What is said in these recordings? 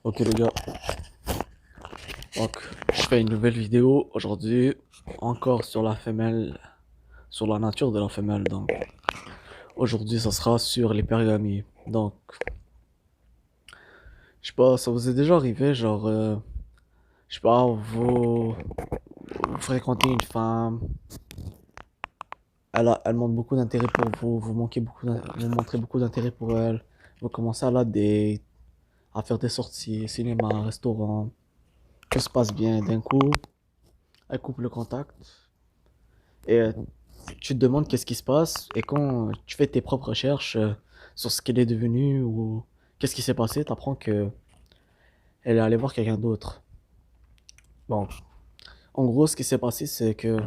Ok les gars, donc je fais une nouvelle vidéo aujourd'hui, encore sur la femelle, sur la nature de la femelle. Donc aujourd'hui ça sera sur l'hypergamie. Donc je sais pas, ça vous est déjà arrivé, genre, je sais pas, vous fréquentez une femme, elle montre beaucoup d'intérêt pour vous, vous montrez beaucoup d'intérêt pour elle, vous commencez à la date, à faire des sorties, cinéma, restaurant, tout se passe bien, d'un coup, elle coupe le contact. Et tu te demandes qu'est-ce qui se passe, et quand tu fais tes propres recherches sur ce qu'elle est devenue ou qu'est-ce qui s'est passé, tu apprends que elle est allée voir quelqu'un d'autre. Bon, en gros, ce qui s'est passé, c'est que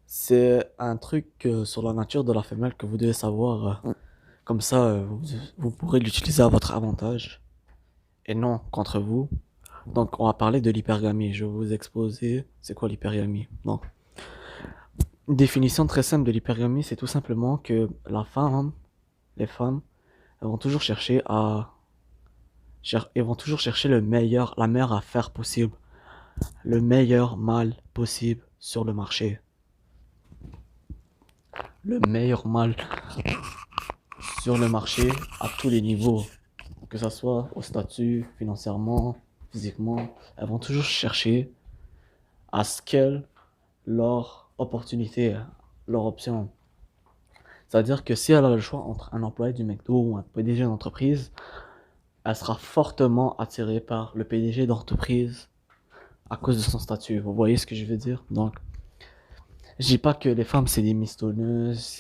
c'est un truc sur la nature de la femelle que vous devez savoir. Comme ça, vous pourrez l'utiliser à votre avantage et non contre vous. Donc, on va parler de l'hypergamie. Je vais vous exposer c'est quoi l'hypergamie. Donc, une définition très simple de l'hypergamie, c'est tout simplement que les femmes, elles vont toujours chercher ils vont toujours chercher la meilleure affaire possible, le meilleur mâle possible sur le marché. Le meilleur mâle sur le marché à tous les niveaux, que ça soit au statut, financièrement, physiquement. Elles vont toujours chercher à ce qu'elle, leur opportunité, leur option. C'est-à-dire que si elle a le choix entre un employé du McDo ou un PDG d'entreprise, elle sera fortement attirée par le PDG d'entreprise à cause de son statut. Vous voyez ce que je veux dire? Donc, je dis pas que les femmes c'est des mistonneuses,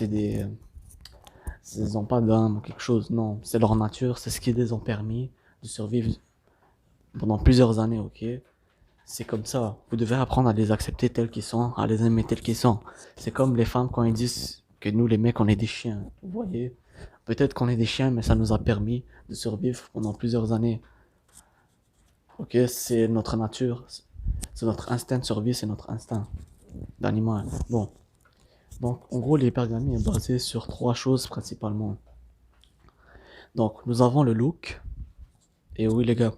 elles ont pas d'âme ou quelque chose. Non, c'est leur nature, c'est ce qui les ont permis de survivre pendant plusieurs années, ok? C'est comme ça. Vous devez apprendre à les accepter tels qu'ils sont, à les aimer tels qu'ils sont. C'est comme les femmes quand ils disent que nous les mecs on est des chiens. Vous voyez? Peut-être qu'on est des chiens, mais ça nous a permis de survivre pendant plusieurs années. Ok? C'est notre nature. C'est notre instinct de survie, c'est notre instinct d'animal. Bon. Donc, en gros, l'hypergamie est basée sur trois choses principalement. Donc, nous avons le look. Et oui, les gars,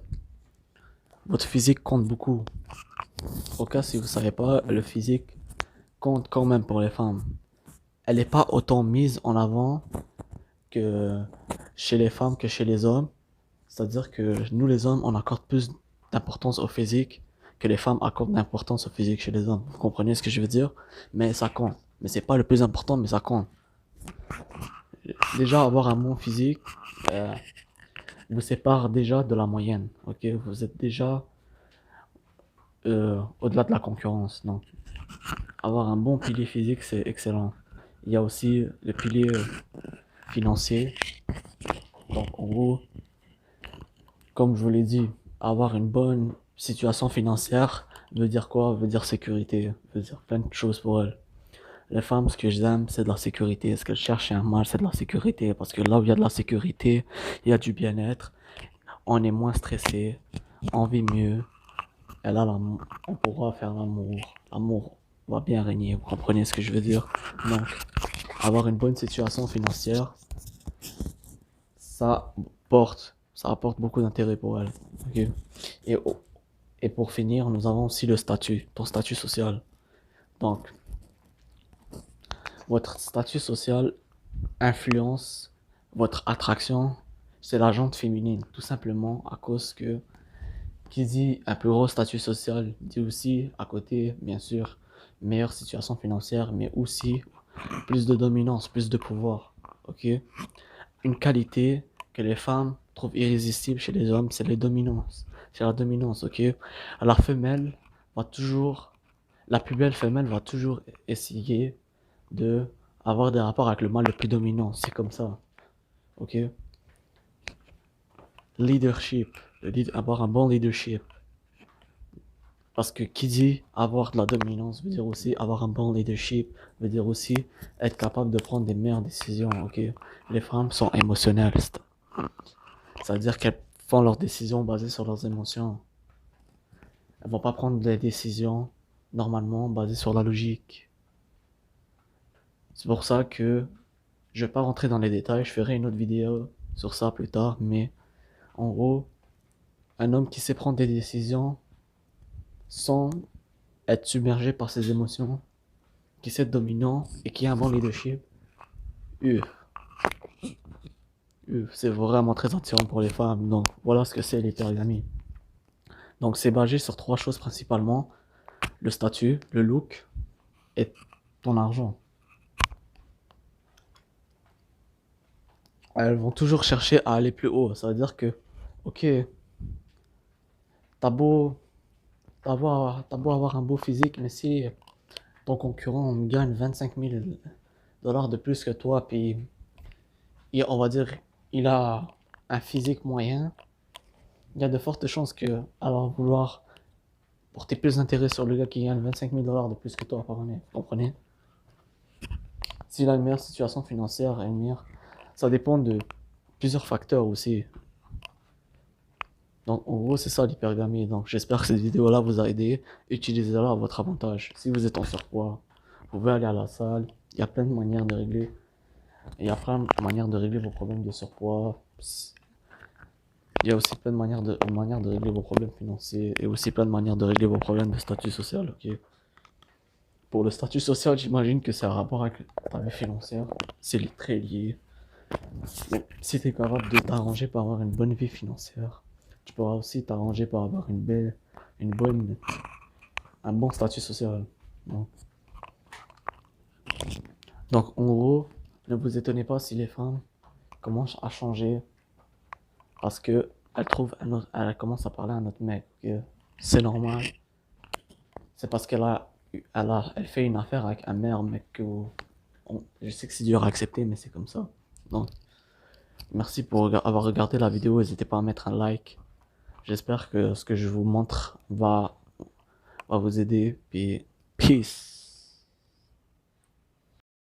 votre physique compte beaucoup. Au cas si vous savez pas, le physique compte quand même pour les femmes. Elle n'est pas autant mise en avant que chez les femmes que chez les hommes. C'est-à-dire que nous, les hommes, on accorde plus d'importance au physique que les femmes accordent d'importance au physique chez les hommes. Vous comprenez ce que je veux dire? Mais ça compte. Mais c'est pas le plus important, mais ça compte. Déjà, avoir un bon physique euh, vous sépare déjà de la moyenne. Ok, vous êtes déjà au-delà de la concurrence. Donc, avoir un bon pilier physique, c'est excellent. Il y a aussi le pilier financier. Donc, en gros, comme je vous l'ai dit, avoir une bonne situation financière veut dire quoi? Veut dire sécurité, veut dire plein de choses pour elles. Les femmes, ce que j'aime, c'est de la sécurité. Ce qu'elles cherchent chez un mâle, c'est de la sécurité. Parce que là où il y a de la sécurité, il y a du bien-être. On est moins stressé, on vit mieux. Et là, on pourra faire l'amour. L'amour va bien régner. Vous comprenez ce que je veux dire? Donc, avoir une bonne situation financière, ça apporte beaucoup d'intérêt pour elle. Ok. Et, et pour finir, nous avons aussi le statut, ton statut social. Donc, votre statut social influence votre attraction. C'est la jante féminine, tout simplement à cause que qui dit un plus gros statut social dit aussi à côté, bien sûr, meilleure situation financière, mais aussi plus de dominance, plus de pouvoir. Ok? Une qualité que les femmes trouvent irrésistible chez les hommes, c'est les dominances. C'est la dominance, ok? La femelle va toujours, la plus belle femelle va toujours essayer de avoir des rapports avec le mâle le plus dominant. C'est comme ça, ok? Leadership, avoir un bon leadership. Parce que qui dit avoir de la dominance veut dire aussi avoir un bon leadership, veut dire aussi être capable de prendre des meilleures décisions, ok? Les femmes sont émotionnelles, c'est-à-dire qu'elles font leurs décisions basées sur leurs émotions. Elles vont pas prendre des décisions normalement basées sur la logique. C'est pour ça que je vais pas rentrer dans les détails, je ferai une autre vidéo sur ça plus tard, mais en gros, un homme qui sait prendre des décisions sans être submergé par ses émotions, qui sait être dominant et qui a un bon leadership. Euh, c'est vraiment très attirant pour les femmes. Donc voilà ce que c'est l'hypergamie. Donc c'est basé sur trois choses principalement: le statut, le look et ton argent. Elles vont toujours chercher à aller plus haut. Ça veut dire que, ok, t'as beau, t'as beau avoir un beau physique, mais si ton concurrent gagne 25 000 dollars de plus que toi, puis on va dire, il a un physique moyen, il y a de fortes chances que, alors vouloir porter plus d'intérêt sur le gars qui gagne 25 000 dollars de plus que toi par année, vous comprenez? S'il a une meilleure situation financière, ça dépend de plusieurs facteurs aussi. Donc en gros, c'est ça l'hypergamie. Donc j'espère que cette vidéo-là vous a aidé. Utilisez-la à votre avantage. Si vous êtes en surpoids, vous pouvez aller à la salle. Il y a plein de manières de régler. Il y a plein de manières de régler vos problèmes de surpoids. Il y a aussi plein de manières de régler vos problèmes financiers et aussi plein de manières de régler vos problèmes de statut social. Ok. Pour le statut social, j'imagine que c'est un rapport avec ta vie financière. C'est très lié. Donc, si tu es capable de t'arranger pour avoir une bonne vie financière, tu pourras aussi t'arranger pour avoir une bonne, un bon statut social. Donc, en gros, ne vous étonnez pas si les femmes commencent à changer parce que elles commencent à parler à notre mec. Que c'est normal. C'est parce elle fait une affaire avec un meilleur mec que vous. Je sais que c'est dur à accepter, mais c'est comme ça. Donc, merci pour avoir regardé la vidéo. N'hésitez pas à mettre un like. J'espère que ce que je vous montre va vous aider. Puis, peace.